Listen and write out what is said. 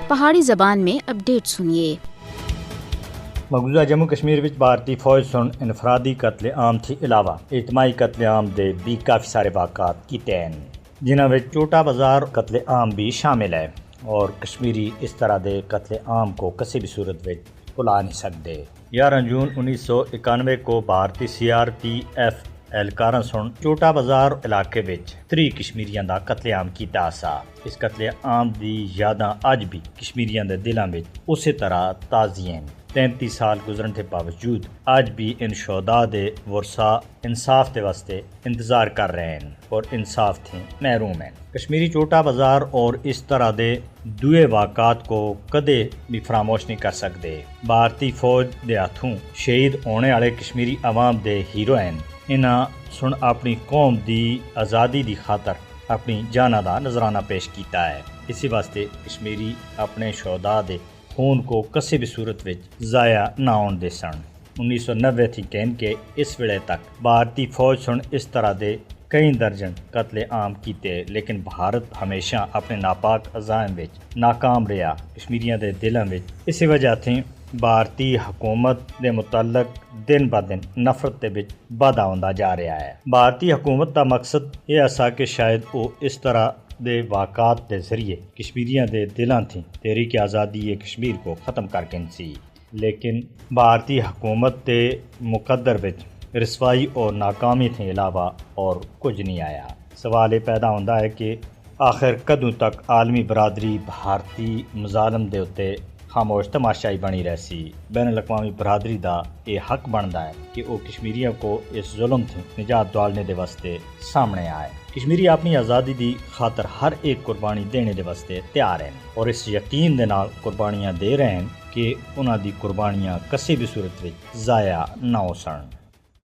پہاڑی زبان میں اپڈیٹ سنیے۔ مقبوضہ جموں کشمیر وچ بھارتی فوج سن انفرادی قتل عام تھی علاوہ اجتماعی قتل عام دے بھی کافی سارے واقعات کیتے ہیں، جنہاں وچ چوٹا بازار قتل عام بھی شامل ہے، اور کشمیری اس طرح دے قتل عام کو کسی بھی صورت وچ بھلا نہیں سکتے۔ 11 جون 1991 کو بھارتی CRPF اہلکاراں سن چوٹا بازار علاقے وچ 3 کشمیریاں دا قتل عام کیتا سا۔ اس قتل عام دی یاداں اج بھی کشمیریاں دے دلاں وچ اسی طرح تازی ہیں۔ 33 سال گزرن کے باوجود اج بھی ان شہداء دے ورثا انصاف دے واسطے انتظار کر رہے ہیں اور انصاف تھیں محروم ہیں۔ کشمیری چوٹا بازار اور اس طرح دے دوئے واقعات کو کدے بھی فراموش نہیں کر سکتے۔ بھارتی فوج دے ہاتھوں شہید ہونے والے کشمیری عوام دے ہیرو ہیں، انہاں سن اپنی قوم دی آزادی دی خاطر اپنی جاناں دا نذرانہ پیش کیتا ہے۔ اسی واسطے کشمیری اپنے شہداء دے خون کو کسی بھی صورت وچ ضائع نہ ہون دے سن۔ 1990 تھی کہن کے اس ویلے تک بھارتی فوج سن اس طرح دے کئی درجن قتل عام کیتے، لیکن بھارت ہمیشہ اپنے ناپاک عزائم وچ ناکام رہا۔ کشمیریاں دے دلاں وچ اسی وجہ تھی بھارتی حکومت دے متعلق دن با دن نفرت دے وچ واਧਾ ہوندا جا رہا ہے۔ بھارتی حکومت دا مقصد یہ ایسا کہ شاید وہ اس طرح دے واقعات دے ذریعے کشمیریاں دے دلاں تھی تحریک آزادی کشمیر کو ختم کر کے سی، لیکن بھارتی حکومت دے مقدر وچ رسوائی اور ناکامی تھے علاوہ اور کچھ نہیں آیا۔ سوال یہ پیدا ہوتا ہے کہ آخر کدوں تک عالمی برادری بھارتی مظالم دے اتے خاموش تماشائی بنی رہسی۔ بین الاقوامی برادری دا یہ حق بنتا ہے کہ وہ کشمیریوں کو اس ظلم تھی نجات دلوانے دے واسطے سامنے آئے۔ کشمیری اپنی آزادی دی خاطر ہر ایک قربانی دینے دے واسطے تیار ہیں، اور اس یقین دے نال قربانیاں دے رہے ہیں کہ انہاں دی قربانیاں کسی بھی صورت وچ ضائع نہ ہو سن۔